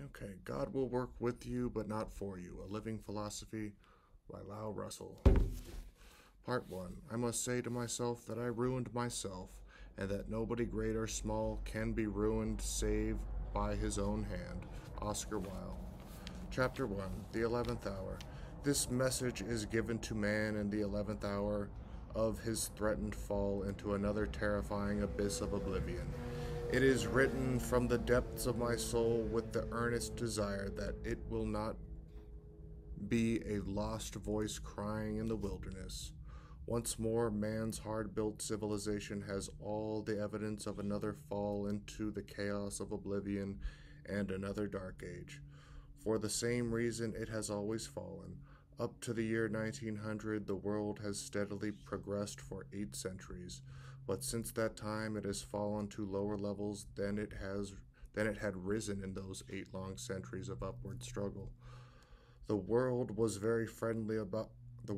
Okay, God will work with you, but not for you. A Living Philosophy by Lao Russle. Part 1. I must say to myself that I ruined myself, and that nobody great or small can be ruined save by his own hand. Oscar Wilde. Chapter 1. The 11th Hour. This message is given to man in the 11th hour of his threatened fall into another terrifying abyss of oblivion. It is written from the depths of my soul with the earnest desire that it will not be a lost voice crying in the wilderness. Once more, man's hard-built civilization has all the evidence of another fall into the chaos of oblivion and another dark age. For the same reason it has always fallen. Up to the year 1900, the world has steadily progressed for 8 centuries, but since that time it has fallen to lower levels than it had risen in those 8 long centuries of upward struggle. The world was very friendly about the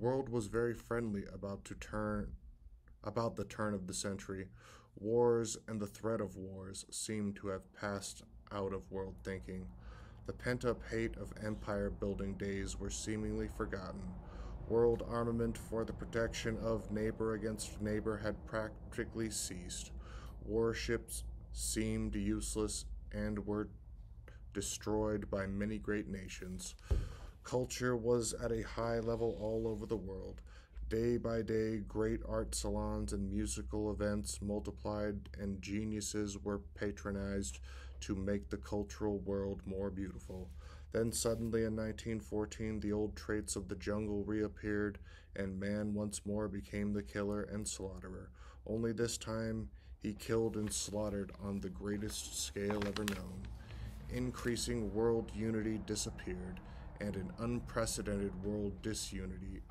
turn of the century. Wars and the threat of wars seemed to have passed out of world thinking. The pent-up hate of empire-building days were seemingly forgotten. World armament for the protection of neighbor against neighbor had practically ceased. Warships seemed useless and were destroyed by many great nations. Culture was at a high level all over the world. Day by day, great art salons and musical events multiplied, and geniuses were patronized to make the cultural world more beautiful. Then suddenly in 1914, the old traits of the jungle reappeared, and man once more became the killer and slaughterer. Only this time, he killed and slaughtered on the greatest scale ever known. Increasing world unity disappeared, and an unprecedented world disunity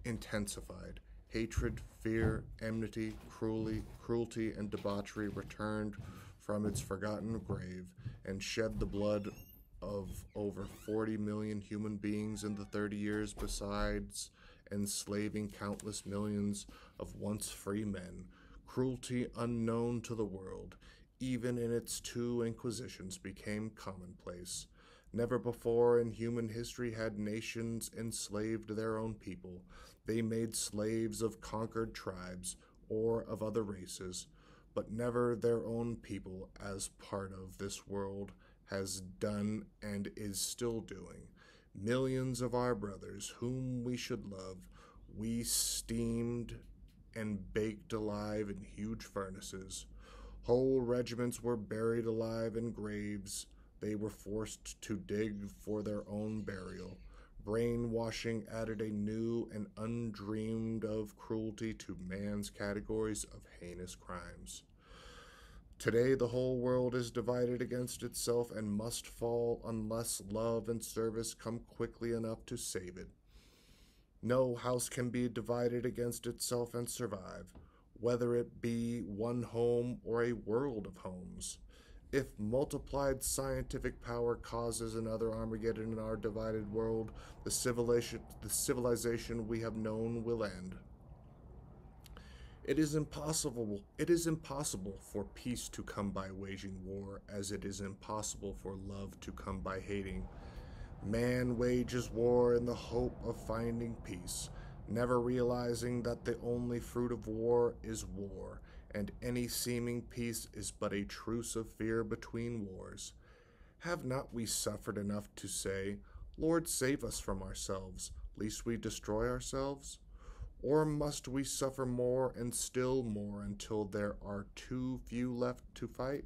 intensified. Hatred, fear, enmity, cruelty, and debauchery returned from its forgotten grave and shed the blood of over 40 million human beings in the 30 years, besides enslaving countless millions of once free men. Cruelty unknown to the world, even in its 2 inquisitions, became commonplace. Never before in human history had nations enslaved their own people. They made slaves of conquered tribes or of other races, but never their own people, as part of this world has done and is still doing. Millions of our brothers, whom we should love, we steamed and baked alive in huge furnaces. Whole regiments were buried alive in graves they were forced to dig for their own burial. Brainwashing added a new and undreamed of cruelty to man's categories of heinous crimes. Today the whole world is divided against itself and must fall unless love and service come quickly enough to save it. No house can be divided against itself and survive, whether it be one home or a world of homes. If multiplied scientific power causes another Armageddon in our divided world, the civilization we have known will end. It is impossible for peace to come by waging war, as it is impossible for love to come by hating. Man wages war in the hope of finding peace, never realizing that the only fruit of war is war, and any seeming peace is but a truce of fear between wars. Have not we suffered enough to say, Lord, save us from ourselves, lest we destroy ourselves? Or must we suffer more and still more until there are too few left to fight?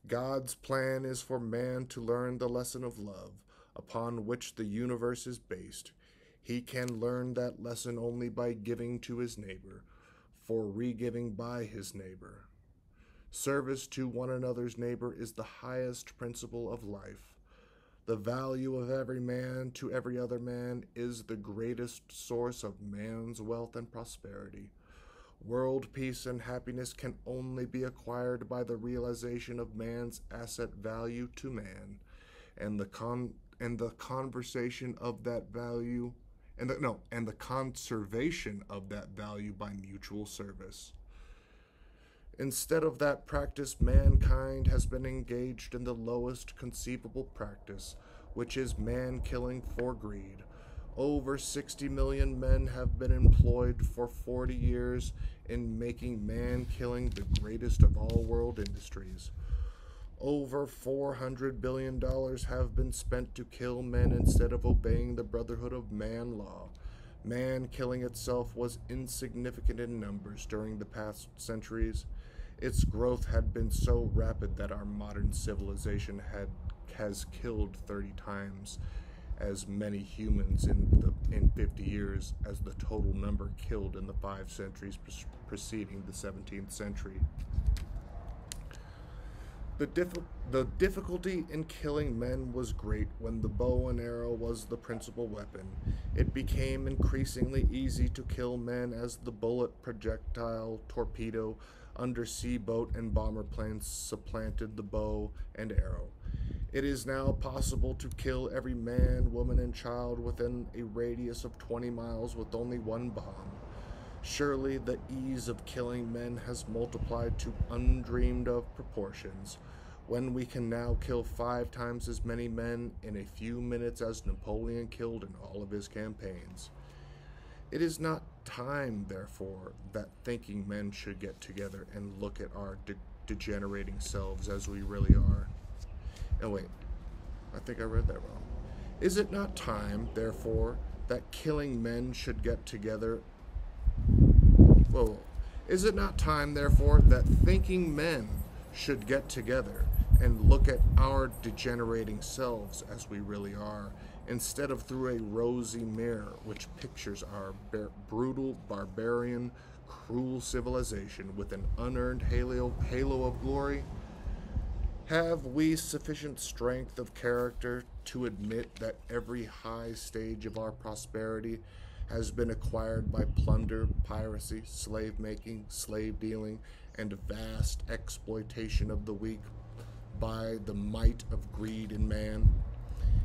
God's plan is for man to learn the lesson of love, upon which the universe is based. He can learn that lesson only by giving to his neighbor, for re-giving by his neighbor. Service to one another's neighbor is the highest principle of life. The value of every man to every other man is the greatest source of man's wealth and prosperity. World peace and happiness can only be acquired by the realization of man's asset value to man, and the conservation of that value by mutual service. Instead of that practice, mankind has been engaged in the lowest conceivable practice, which is man killing for greed. Over 60 million men have been employed for 40 years in making man killing the greatest of all world industries. Over $400 billion have been spent to kill men instead of obeying the Brotherhood of Man law. Man killing itself was insignificant in numbers during the past centuries. Its growth had been so rapid that our modern civilization has killed 30 times as many humans in 50 years as the total number killed in the 5 centuries preceding the 17th century. The difficulty in killing men was great when the bow and arrow was the principal weapon. It became increasingly easy to kill men as the bullet, projectile, torpedo, undersea boat, and bomber planes supplanted the bow and arrow. It is now possible to kill every man, woman, and child within a radius of 20 miles with only one bomb. Surely the ease of killing men has multiplied to undreamed of proportions, when we can now kill 5 times as many men in a few minutes as Napoleon killed in all of his campaigns. It is not time, therefore, that thinking men should get together and look at our degenerating selves as we really are. And wait, I think I read that wrong. Is it not time, therefore, that killing men should get together? Whoa. Is it not time, therefore, that thinking men should get together and look at our degenerating selves as we really are, instead of through a rosy mirror which pictures our brutal, barbarian, cruel civilization with an unearned halo of glory? Have we sufficient strength of character to admit that every high stage of our prosperity has been acquired by plunder, piracy, slave-making, slave-dealing, and vast exploitation of the weak by the might of greed in man?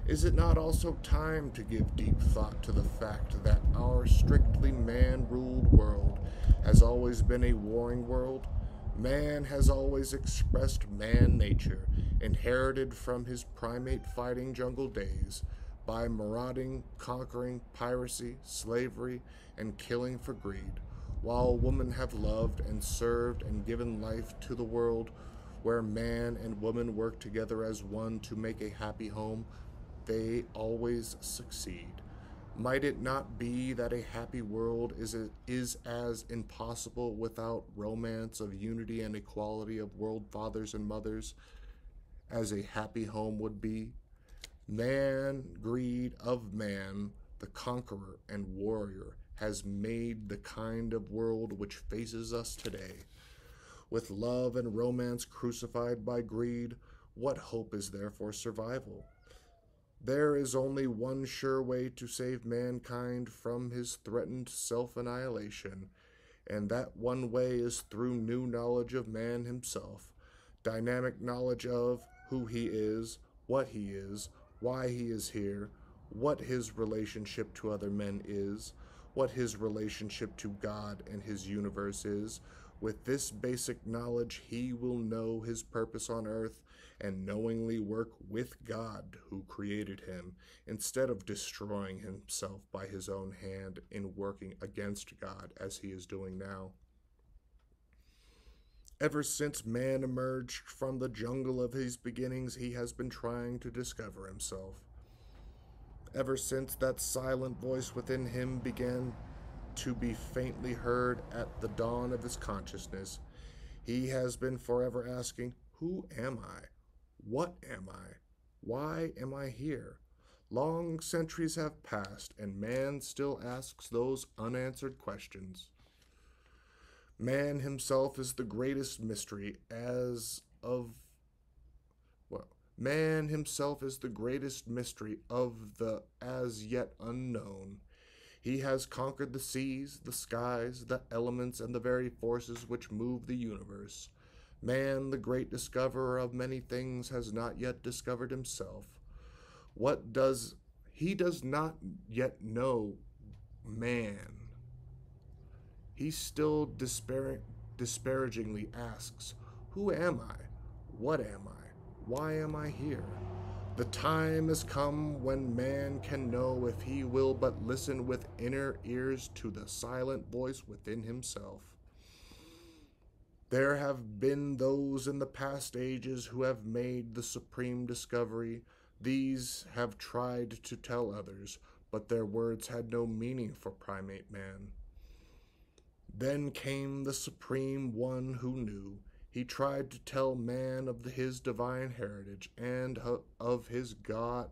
Is it not also time to give deep thought to the fact that our strictly man-ruled world has always been a warring world? Man has always expressed man nature, inherited from his primate fighting jungle days, by marauding, conquering, piracy, slavery, and killing for greed, while women have loved and served and given life to the world where man and woman work together as one to make a happy home. They always succeed. Might it not be that a happy world is as impossible without romance of unity and equality of world fathers and mothers as a happy home would be? Man, greed of man, the conqueror and warrior, has made the kind of world which faces us today. With love and romance crucified by greed, what hope is there for survival? There is only one sure way to save mankind from his threatened self-annihilation, and that one way is through new knowledge of man himself, dynamic knowledge of who he is, what he is, why he is here, what his relationship to other men is, what his relationship to God and his universe is. With this basic knowledge, he will know his purpose on earth and knowingly work with God who created him, instead of destroying himself by his own hand in working against God as he is doing now. Ever since man emerged from the jungle of his beginnings, he has been trying to discover himself. Ever since that silent voice within him began to be faintly heard at the dawn of his consciousness, he has been forever asking, who am I? What am I? Why am I here? Long centuries have passed, and man still asks those unanswered questions. Man himself is the greatest mystery man himself is the greatest mystery of the as yet unknown. He has conquered the seas, the skies, the elements, and the very forces which move the universe. Man, the great discoverer of many things, has not yet discovered himself. He does not yet know man. He still disparagingly asks, "Who am I? What am I? Why am I here?" The time has come when man can know if he will but listen with inner ears to the silent voice within himself. There have been those in the past ages who have made the supreme discovery. These have tried to tell others, but their words had no meaning for primate man. Then came the Supreme One who knew. He tried to tell man of his divine heritage and of his God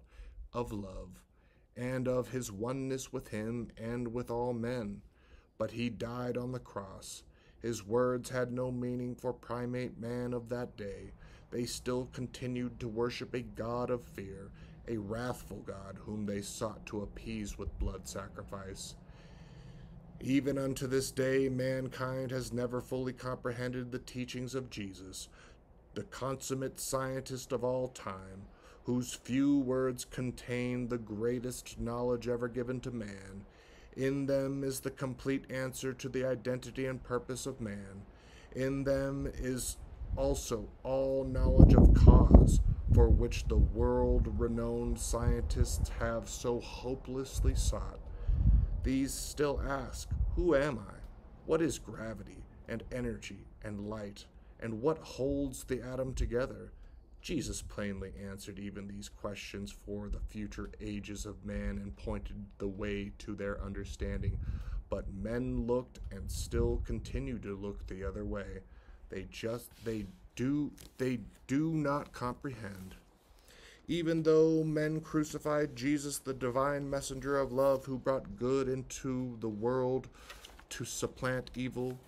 of love, and of his oneness with him and with all men. But he died on the cross. His words had no meaning for primate man of that day. They still continued to worship a god of fear, a wrathful god whom they sought to appease with blood sacrifice. Even unto this day, mankind has never fully comprehended the teachings of Jesus, the consummate scientist of all time, whose few words contain the greatest knowledge ever given to man. In them is the complete answer to the identity and purpose of man. In them is also all knowledge of cause, for which the world-renowned scientists have so hopelessly sought. These still ask, "Who am I? What is gravity and energy and light? And what holds the atom together?" Jesus plainly answered even these questions for the future ages of man and pointed the way to their understanding. But men looked and still continue to look the other way. They do not comprehend. Even though men crucified Jesus, the divine messenger of love who brought good into the world to supplant evil,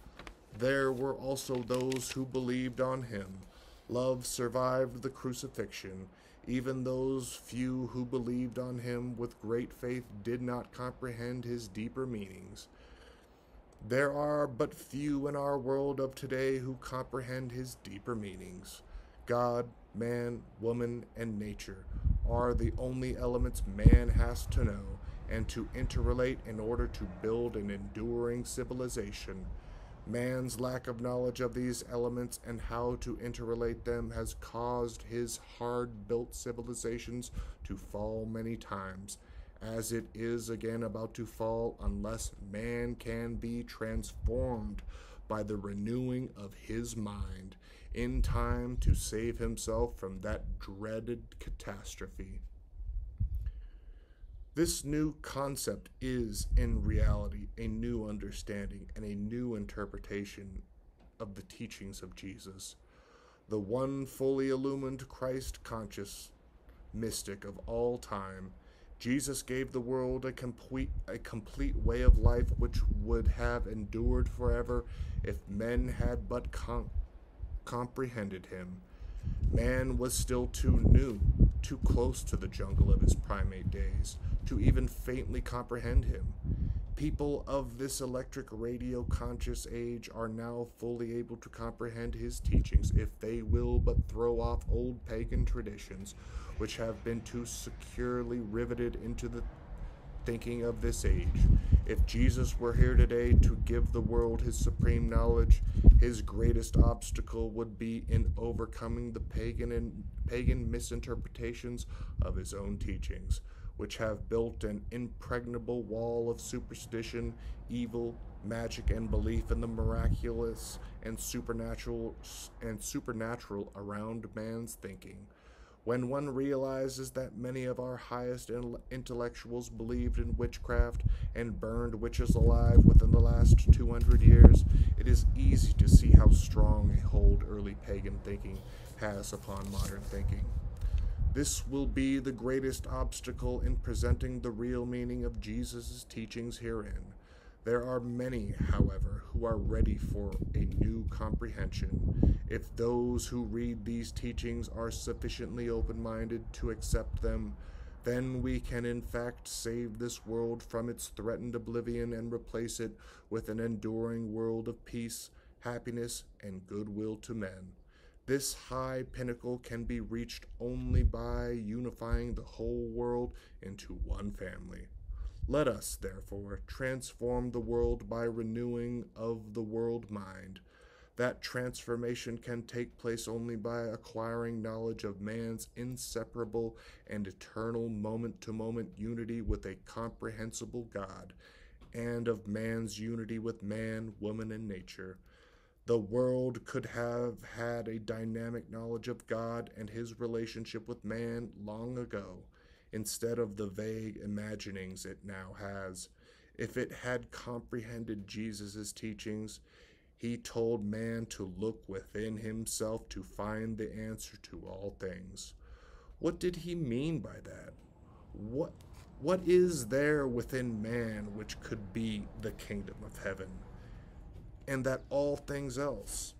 there were also those who believed on him. Love survived the crucifixion. Even those few who believed on him with great faith did not comprehend his deeper meanings. There are but few in our world of today who comprehend his deeper meanings. God, man, woman, and nature are the only elements man has to know and to interrelate in order to build an enduring civilization. Man's lack of knowledge of these elements and how to interrelate them has caused his hard-built civilizations to fall many times, as it is again about to fall unless man can be transformed by the renewing of his mind in time to save himself from that dreaded catastrophe. This new concept is, in reality, a new understanding and a new interpretation of the teachings of Jesus, the one fully illumined Christ-conscious mystic of all time. Jesus gave the world a complete way of life which would have endured forever if men had but comprehended him. Man was still too new, too close to the jungle of his primate days, to even faintly comprehend him. People of this electric radio conscious age are now fully able to comprehend his teachings if they will but throw off old pagan traditions which have been too securely riveted into the thinking of this age. If Jesus were here today to give the world his supreme knowledge, his greatest obstacle would be in overcoming the pagan misinterpretations of his own teachings, which have built an impregnable wall of superstition, evil, magic, and belief in the miraculous and supernatural around man's thinking. When one realizes that many of our highest intellectuals believed in witchcraft and burned witches alive within the last 200 years, it is easy to see how strong a hold early pagan thinking has upon modern thinking. This will be the greatest obstacle in presenting the real meaning of Jesus' teachings herein. There are many, however, who are ready for a new comprehension. If those who read these teachings are sufficiently open-minded to accept them, then we can in fact save this world from its threatened oblivion and replace it with an enduring world of peace, happiness, and goodwill to men. This high pinnacle can be reached only by unifying the whole world into one family. Let us, therefore, transform the world by renewing of the world mind. That transformation can take place only by acquiring knowledge of man's inseparable and eternal moment to moment unity with a comprehensible God, and of man's unity with man, woman, and nature. The world could have had a dynamic knowledge of God and his relationship with man long ago, instead of the vague imaginings it now has. If it had comprehended Jesus' teachings, he told man to look within himself to find the answer to all things. What did he mean by that? What what is there within man which could be the kingdom of heaven, and that all things else?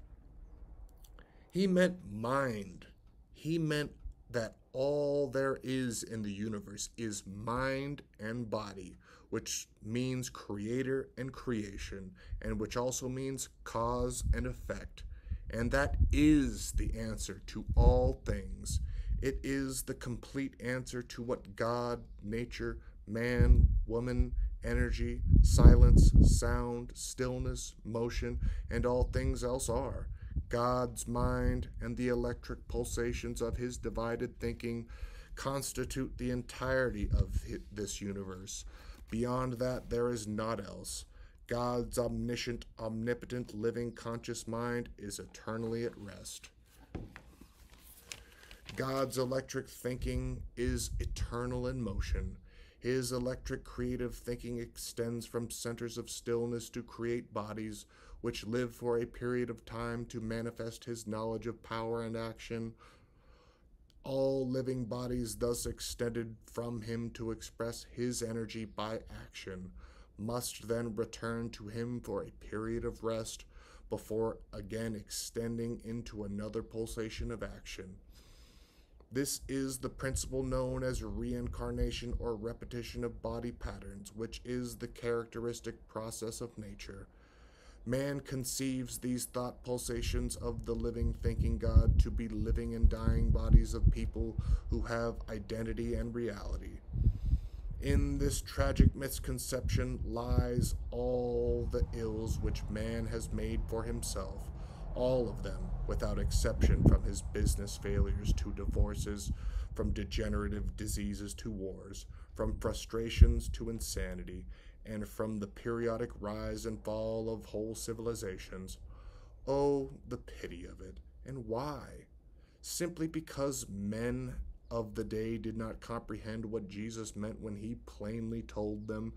He meant mind. He meant that all there is in the universe is mind and body, which means creator and creation, and which also means cause and effect. And that is the answer to all things. It is the complete answer to what God, nature, man, woman, energy, silence, sound, stillness, motion, and all things else are. God's mind and the electric pulsations of his divided thinking constitute the entirety of this universe. Beyond that, there is naught else. God's omniscient, omnipotent, living, conscious mind is eternally at rest. God's electric thinking is eternal in motion. His electric creative thinking extends from centers of stillness to create bodies which live for a period of time to manifest his knowledge of power and action. All living bodies thus extended from him to express his energy by action must then return to him for a period of rest before again extending into another pulsation of action. This is the principle known as reincarnation or repetition of body patterns, which is the characteristic process of nature. Man conceives these thought pulsations of the living, thinking God to be living and dying bodies of people who have identity and reality. In this tragic misconception lies all the ills which man has made for himself, all of them, without exception, from his business failures to divorces, from degenerative diseases to wars, from frustrations to insanity, and from the periodic rise and fall of whole civilizations. Oh, the pity of it! And why? Simply because men of the day did not comprehend what Jesus meant when he plainly told them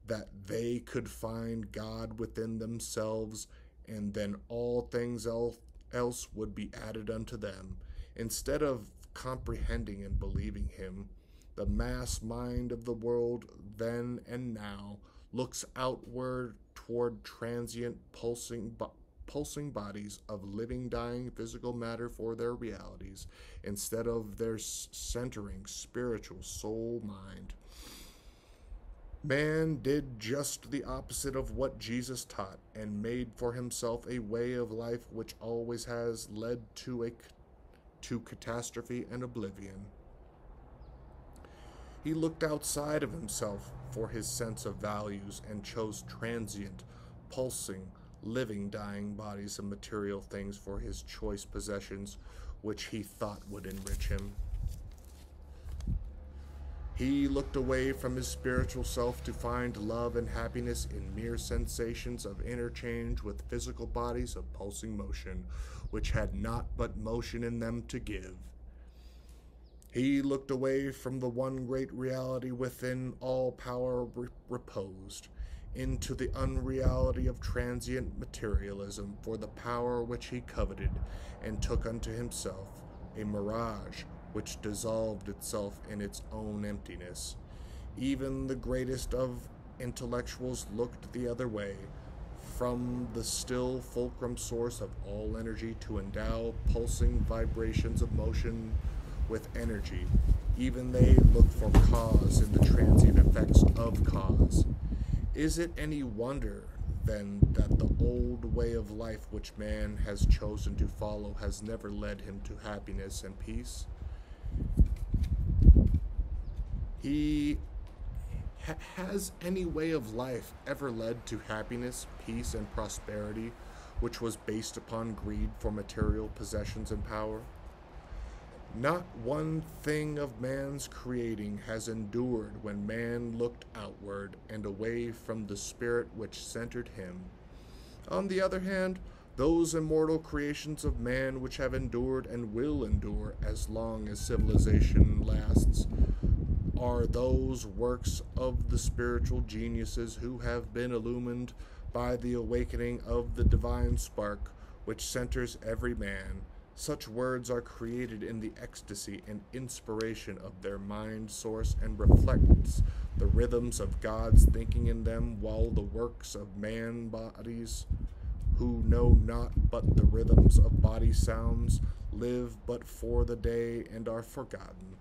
that they could find God within themselves, and then all things else would be added unto them. Instead of comprehending and believing him, the mass mind of the world then and now looks outward toward transient pulsing bodies of living, dying physical matter for their realities, instead of their centering spiritual soul mind. Man did just the opposite of what Jesus taught and made for himself a way of life which always has led to catastrophe and oblivion. He looked outside of himself for his sense of values and chose transient, pulsing, living, dying bodies of material things for his choice possessions, which he thought would enrich him. He looked away from his spiritual self to find love and happiness in mere sensations of interchange with physical bodies of pulsing motion, which had naught but motion in them to give. He looked away from the one great reality within all power reposed, into the unreality of transient materialism for the power which he coveted, and took unto himself a mirage which dissolved itself in its own emptiness. Even the greatest of intellectuals looked the other way, from the still fulcrum source of all energy to endow pulsing vibrations of motion with energy. Even they look for cause in the transient effects of cause. Is it any wonder, then, that the old way of life which man has chosen to follow has never led him to happiness and peace? Has any way of life ever led to happiness, peace, and prosperity which was based upon greed for material possessions and power. Not one thing of man's creating has endured when man looked outward and away from the spirit which centered him. On the other hand, those immortal creations of man which have endured and will endure as long as civilization lasts are those works of the spiritual geniuses who have been illumined by the awakening of the divine spark which centers every man. Such words are created in the ecstasy and inspiration of their mind source and reflects the rhythms of God's thinking in them, while the works of man bodies, who know not but the rhythms of body sounds, live but for the day and are forgotten.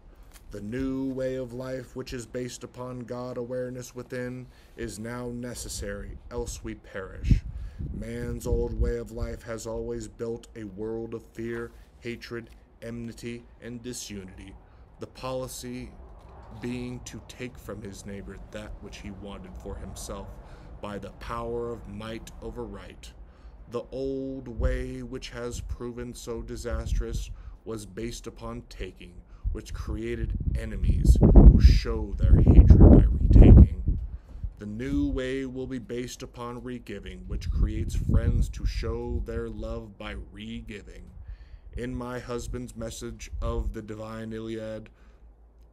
The new way of life, which is based upon God awareness within, is now necessary, else we perish. Man's old way of life has always built a world of fear, hatred, enmity, and disunity, the policy being to take from his neighbor that which he wanted for himself by the power of might over right. The old way, which has proven so disastrous, was based upon taking, which created enemies who show their hatred by retaking. The new way will be based upon re-giving, which creates friends to show their love by re-giving. In my husband's message of the divine Iliad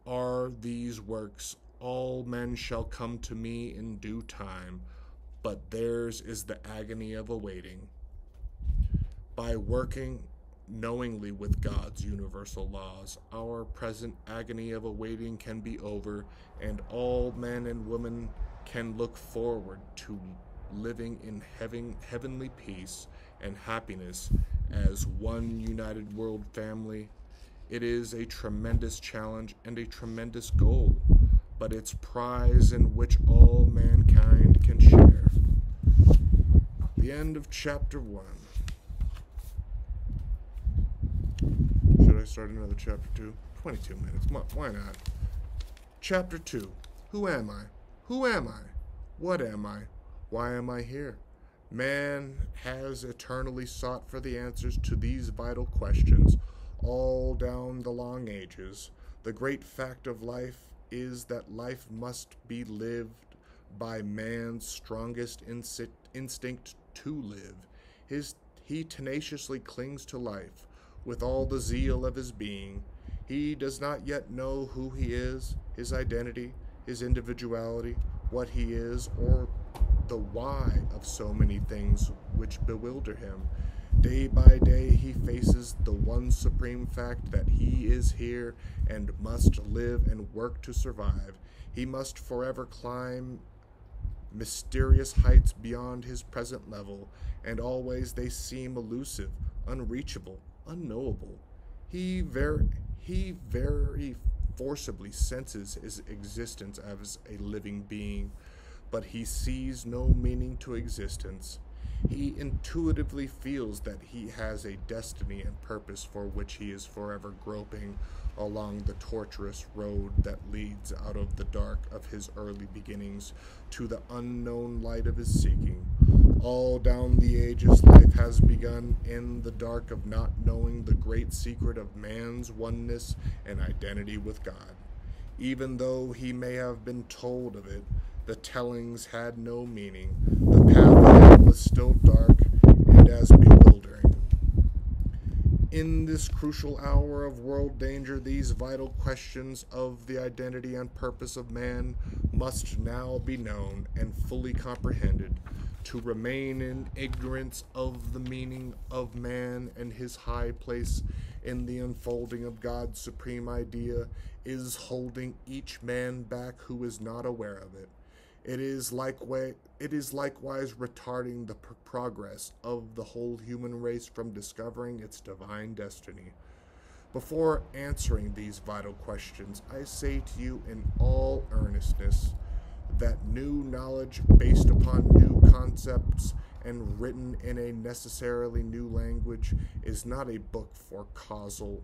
are these works: all men shall come to me in due time, but theirs is the agony of awaiting. By working knowingly with God's universal laws, our present agony of awaiting can be over, and all men and women can look forward to living in heavenly peace and happiness as one united world family. It is a tremendous challenge and a tremendous goal, but it's prize in which all mankind can share. The end of chapter 1. Should I start another chapter 2? 22 minutes. Why not? Chapter 2. Who am I? Who am I? What am I? Why am I here? Man has eternally sought for the answers to these vital questions all down the long ages. The great fact of life is that life must be lived by man's strongest instinct to live. He tenaciously clings to life with all the zeal of his being. He does not yet know who he is, his identity, his individuality, what he is, or the why of so many things which bewilder him. Day by day he faces the one supreme fact that he is here and must live and work to survive. He must forever climb mysterious heights beyond his present level, and always they seem elusive, unreachable, unknowable. He very forcibly senses his existence as a living being, but he sees no meaning to existence. He intuitively feels that he has a destiny and purpose for which he is forever groping along the tortuous road that leads out of the dark of his early beginnings to the unknown light of his seeking. All down the ages, life has begun in the dark of not knowing the great secret of man's oneness and identity with God. Even though he may have been told of it, the tellings had no meaning. The path ahead was still dark and as bewildering. In this crucial hour of world danger, these vital questions of the identity and purpose of man must now be known and fully comprehended. To remain in ignorance of the meaning of man and his high place in the unfolding of God's supreme idea is holding each man back who is not aware of it. It is likewise retarding the progress of the whole human race from discovering its divine destiny. Before answering these vital questions, I say to you in all earnestness that new knowledge based upon new concepts and written in a necessarily new language is not a book for casual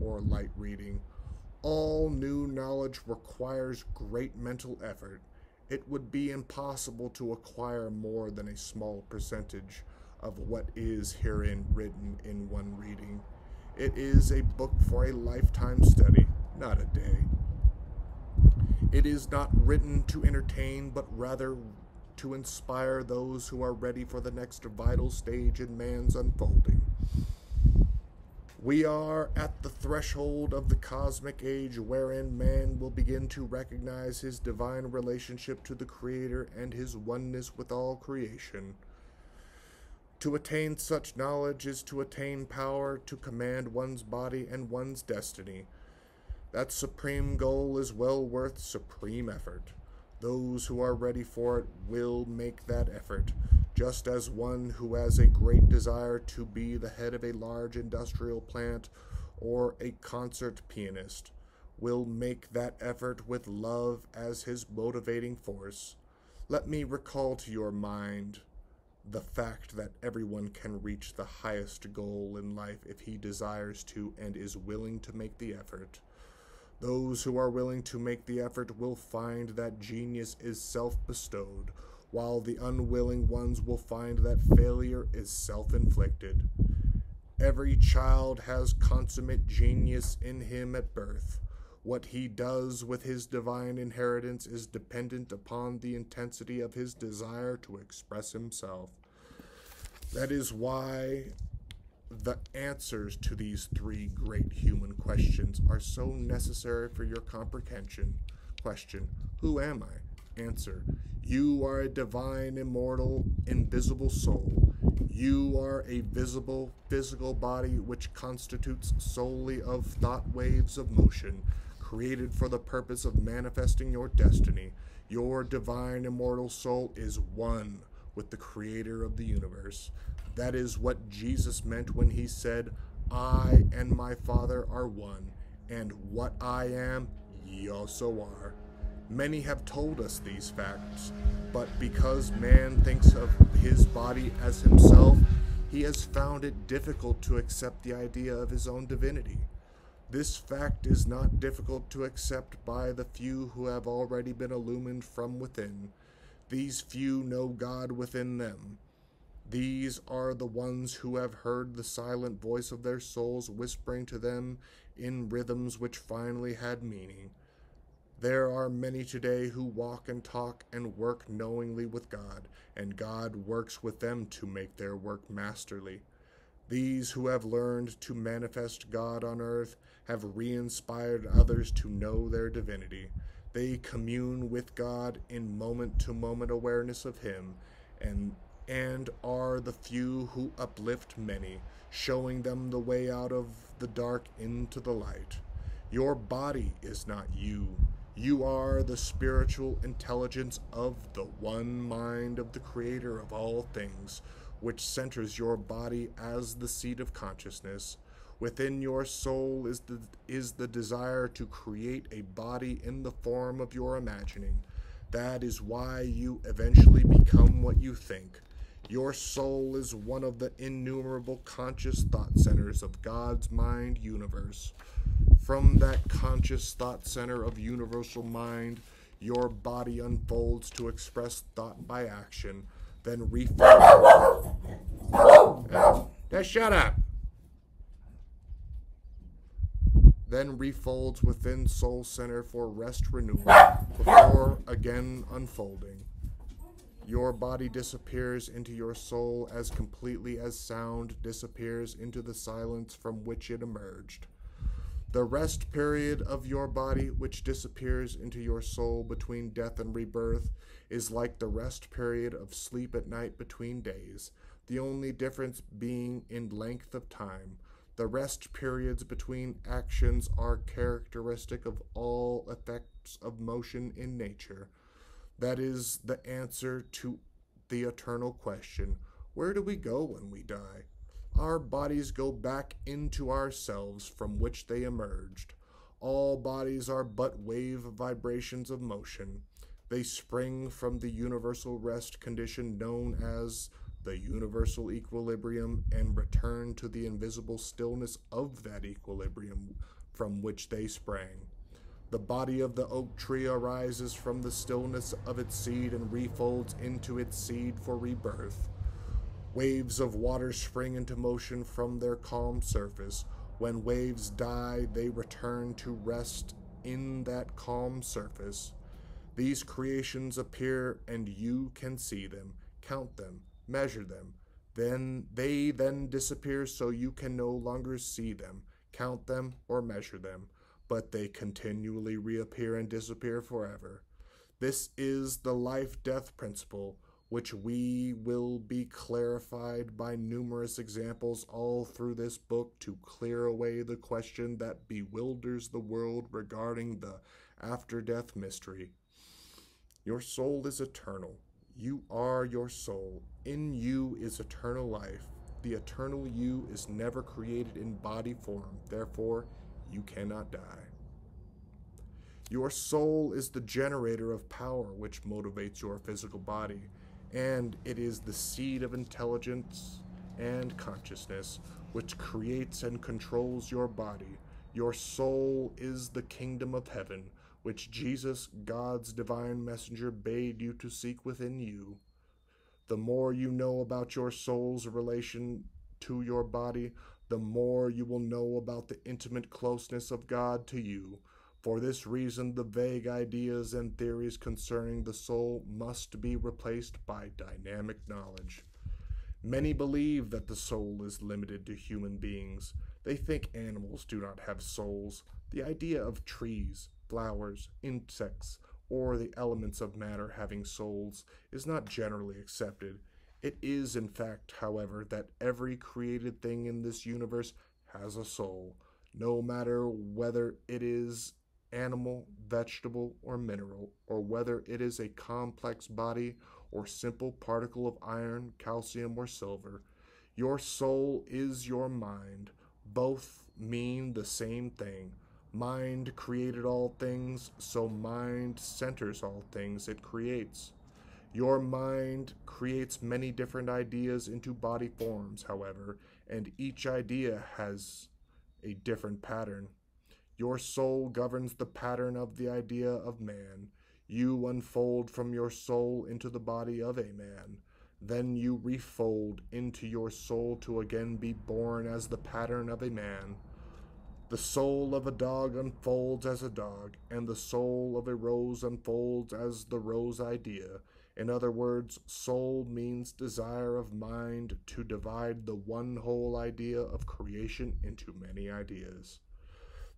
or light reading. All new knowledge requires great mental effort, It would be impossible to acquire more than a small percentage of what is herein written in one reading. It is a book for a lifetime study, not a day. It is not written to entertain, but rather to inspire those who are ready for the next vital stage in man's unfolding. We are at the threshold of the cosmic age wherein man will begin to recognize his divine relationship to the Creator and his oneness with all creation. To attain such knowledge is to attain power to command one's body and one's destiny. That supreme goal is well worth supreme effort. Those who are ready for it will make that effort, just as one who has a great desire to be the head of a large industrial plant or a concert pianist will make that effort with love as his motivating force. Let me recall to your mind the fact that everyone can reach the highest goal in life if he desires to and is willing to make the effort. Those who are willing to make the effort will find that genius is self-bestowed, while the unwilling ones will find that failure is self-inflicted. Every child has consummate genius in him at birth. What he does with his divine inheritance is dependent upon the intensity of his desire to express himself. That is why the answers to these three great human questions are so necessary for your comprehension. Question: who am I? Answer: you are a divine, immortal, invisible soul. You are a visible, physical body which constitutes solely of thought waves of motion, created for the purpose of manifesting your destiny. Your divine, immortal soul is one with the Creator of the universe. That is what Jesus meant when he said, I and my Father are one, and what I am, ye also are. Many have told us these facts, but because man thinks of his body as himself, he has found it difficult to accept the idea of his own divinity. This fact is not difficult to accept by the few who have already been illumined from within. These few know God within them. These are the ones who have heard the silent voice of their souls whispering to them in rhythms which finally had meaning. There are many today who walk and talk and work knowingly with God, and God works with them to make their work masterly. These who have learned to manifest God on earth have re-inspired others to know their divinity. They commune with God in moment-to-moment awareness of Him, and are the few who uplift many, showing them the way out of the dark into the light. Your body is not you. You are the spiritual intelligence of the one mind of the Creator of all things, which centers your body as the seat of consciousness. Within your soul is the desire to create a body in the form of your imagining. That is why you eventually become what you think. Your soul is one of the innumerable conscious thought centers of God's mind universe. From that conscious thought center of universal mind, your body unfolds to express thought by action, then refolds. Shut up! Then refolds within soul center for rest renewal, before again unfolding. Your body disappears into your soul as completely as sound disappears into the silence from which it emerged. The rest period of your body, which disappears into your soul between death and rebirth, is like the rest period of sleep at night between days, the only difference being in length of time. The rest periods between actions are characteristic of all effects of motion in nature. That is the answer to the eternal question, where do we go when we die? Our bodies go back into ourselves from which they emerged. All bodies are but wave vibrations of motion. They spring from the universal rest condition known as the universal equilibrium and return to the invisible stillness of that equilibrium from which they sprang. The body of the oak tree arises from the stillness of its seed and refolds into its seed for rebirth. Waves of water spring into motion from their calm surface. When waves die, they return to rest in that calm surface. These creations appear and you can see them, count them, measure them. Then disappear so you can no longer see them, count them, or measure them, but they continually reappear and disappear forever. This is the life-death principle, which we will be clarified by numerous examples all through this book to clear away the question that bewilders the world regarding the after-death mystery. Your soul is eternal. You are your soul. In you is eternal life. The eternal you is never created in body form. Therefore, you cannot die. Your soul is the generator of power which motivates your physical body, and it is the seed of intelligence and consciousness which creates and controls your body. Your soul is the kingdom of heaven, which Jesus, God's divine messenger, bade you to seek within you. The more you know about your soul's relation to your body, the more you will know about the intimate closeness of God to you. For this reason, the vague ideas and theories concerning the soul must be replaced by dynamic knowledge. Many believe that the soul is limited to human beings. They think animals do not have souls. The idea of trees, flowers, insects, or the elements of matter having souls is not generally accepted. It is, in fact, however, that every created thing in this universe has a soul, no matter whether it is animal, vegetable, or mineral, or whether it is a complex body or simple particle of iron, calcium, or silver. Your soul is your mind. Both mean the same thing. Mind created all things, so mind centers all things it creates. Your mind creates many different ideas into body forms, however, and each idea has a different pattern. Your soul governs the pattern of the idea of man. You unfold from your soul into the body of a man. Then you refold into your soul to again be born as the pattern of a man. The soul of a dog unfolds as a dog, and the soul of a rose unfolds as the rose idea. In other words, soul means desire of mind to divide the one whole idea of creation into many ideas.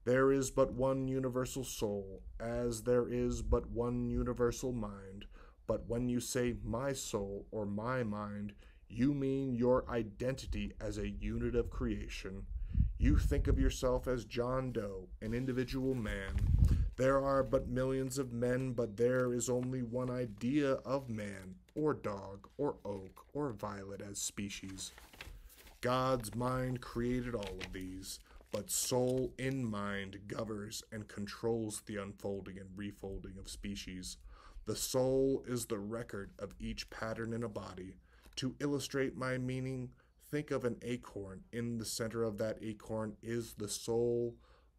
There is but one universal soul, as there is but one universal mind. But when you say my soul or my mind, you mean your identity as a unit of creation. You think of yourself as John Doe, an individual man. There are but millions of men, but there is only one idea of man, or dog, or oak, or violet as species. God's mind created all of these. But soul in mind governs and controls the unfolding and refolding of species. The soul is the record of each pattern in a body. To illustrate my meaning, think of an acorn. In the center of that acorn is the soul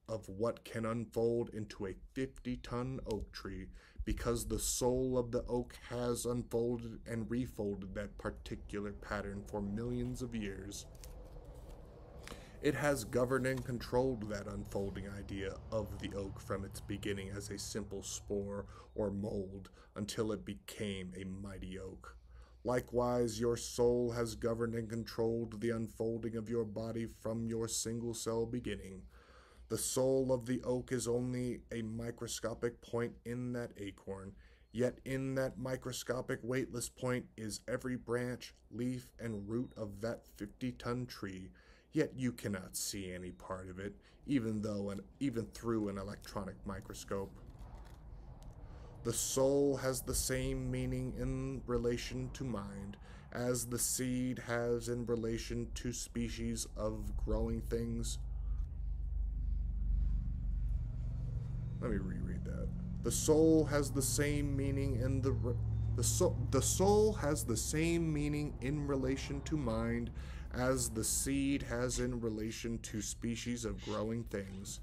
of what can unfold into a 50-ton oak tree, because the soul of the oak has unfolded and refolded that particular pattern for millions of years. It has governed and controlled that unfolding idea of the oak from its beginning as a simple spore or mold until it became a mighty oak. Likewise, your soul has governed and controlled the unfolding of your body from your single-cell beginning. The soul of the oak is only a microscopic point in that acorn, yet in that microscopic weightless point is every branch, leaf, and root of that 50-ton tree. Yet you cannot see any part of it, even through an electronic microscope. The soul has the same meaning in relation to mind as the seed has in relation to species of growing things. Let me reread that. The soul has the same meaning in the soul has the same meaning in relation to mind as the seed has in relation to species of growing things.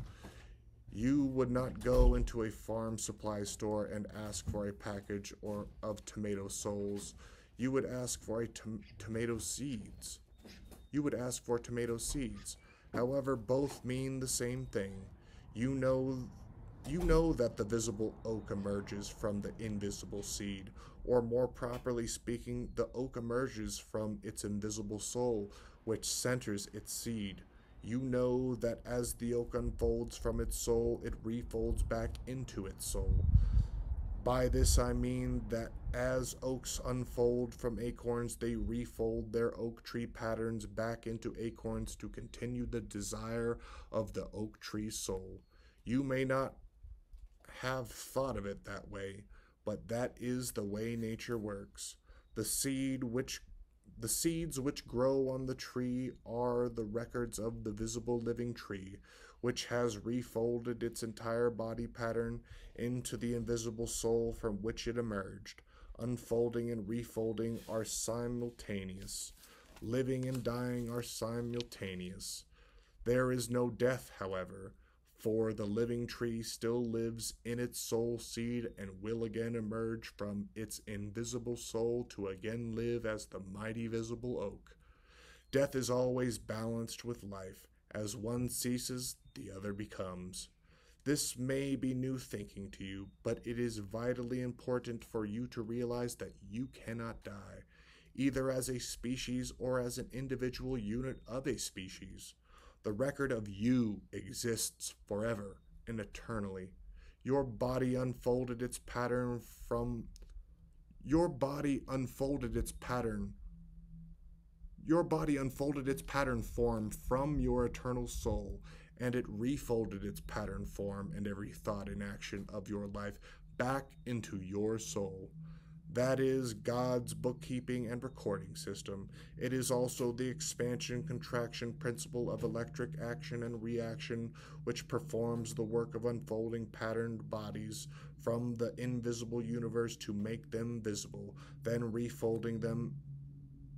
You would not go into a farm supply store and ask for a package of tomato souls. You would ask for tomato seeds. You would ask for tomato seeds. However, both mean the same thing. You know you know that the visible oak emerges from the invisible seed, or more properly speaking, the oak emerges from its invisible soul, which centers its seed. You know that as the oak unfolds from its soul, it refolds back into its soul. By this I mean that as oaks unfold from acorns, they refold their oak tree patterns back into acorns to continue the desire of the oak tree's soul. You may not have thought of it that way, but that is the way nature works. The seed which the seeds which grow on the tree are the records of the visible living tree, which has refolded its entire body pattern into the invisible soul from which it emerged. Unfolding and refolding are simultaneous. Living and dying are simultaneous. There is no death, however, for the living tree still lives in its soul seed and will again emerge from its invisible soul to again live as the mighty visible oak. Death is always balanced with life. As one ceases, the other becomes. This may be new thinking to you, but it is vitally important for you to realize that you cannot die, either as a species or as an individual unit of a species. The record of you exists forever and eternally. Your body unfolded its pattern from your body unfolded its pattern. Your body unfolded its pattern form from your eternal soul, and it refolded its pattern form and every thought and action of your life back into your soul. That is God's bookkeeping and recording system. It is also the expansion-contraction principle of electric action and reaction, which performs the work of unfolding patterned bodies from the invisible universe to make them visible, then refolding them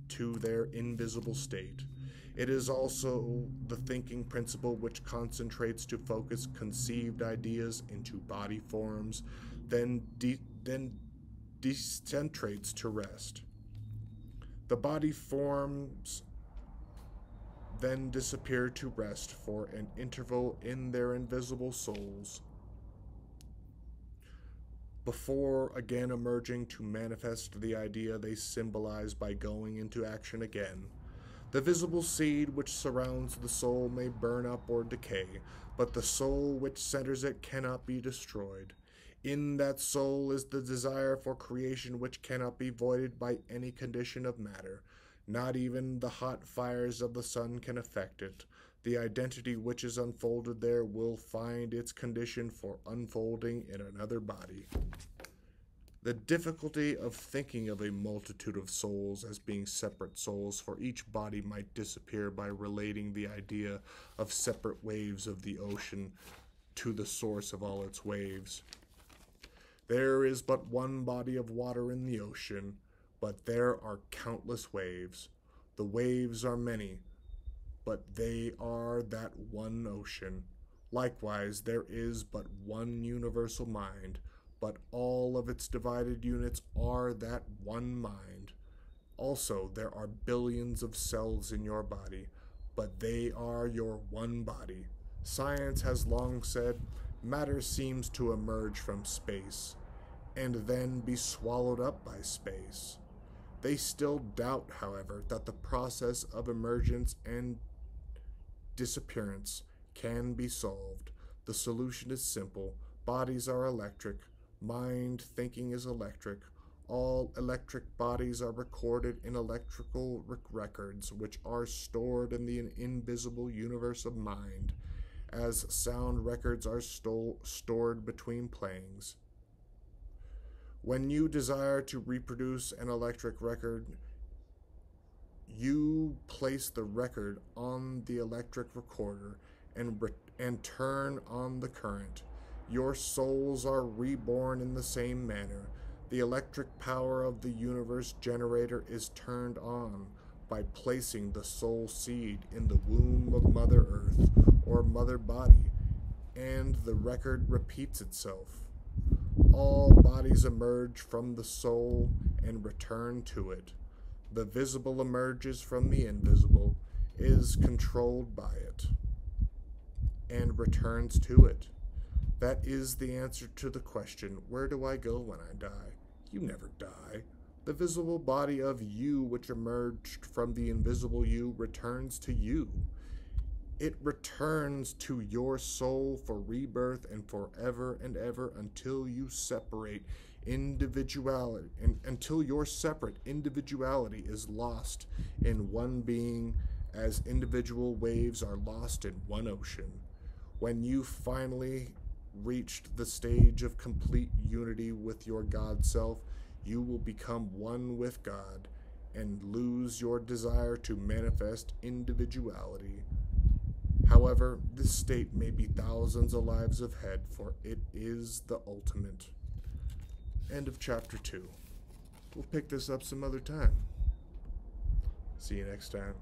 to their invisible state. It is also the thinking principle which concentrates to focus conceived ideas into body forms, then decentrates to rest. The body forms then disappear to rest for an interval in their invisible souls, before again emerging to manifest the idea they symbolize by going into action again. The visible seed which surrounds the soul may burn up or decay, but the soul which centers it cannot be destroyed. In that soul is the desire for creation which cannot be voided by any condition of matter. Not even the hot fires of the sun can affect it. The identity which is unfolded there will find its condition for unfolding in another body. The difficulty of thinking of a multitude of souls as being separate souls for each body might disappear by relating the idea of separate waves of the ocean to the source of all its waves. There is but one body of water in the ocean, but there are countless waves. The waves are many, but they are that one ocean. Likewise, there is but one universal mind, but all of its divided units are that one mind. Also, there are billions of cells in your body, but they are your one body. Science has long said matter seems to emerge from space and then be swallowed up by space. They still doubt, however, that the process of emergence and disappearance can be solved. The solution is simple. Bodies are electric. Mind thinking is electric. All electric bodies are recorded in electrical records, which are stored in the invisible universe of mind, as sound records are stored between playings. When you desire to reproduce an electric record, you place the record on the electric recorder and turn on the current. Your souls are reborn in the same manner. The electric power of the universe generator is turned on by placing the soul seed in the womb of Mother Earth or Mother Body, and the record repeats itself. All bodies emerge from the soul and return to it. The visible emerges from the invisible, is controlled by it, and returns to it. That is the answer to the question, where do I go when I die? You never die. The visible body of you which emerged from the invisible you returns to you. It returns to your soul for rebirth and forever and ever until you separate individuality, and until your separate individuality is lost in one being as individual waves are lost in one ocean. When you finally reached the stage of complete unity with your God self, you will become one with God and lose your desire to manifest individuality. However, this state may be thousands of lives ahead, for it is the ultimate. End of chapter 2. We'll pick this up some other time. See you next time.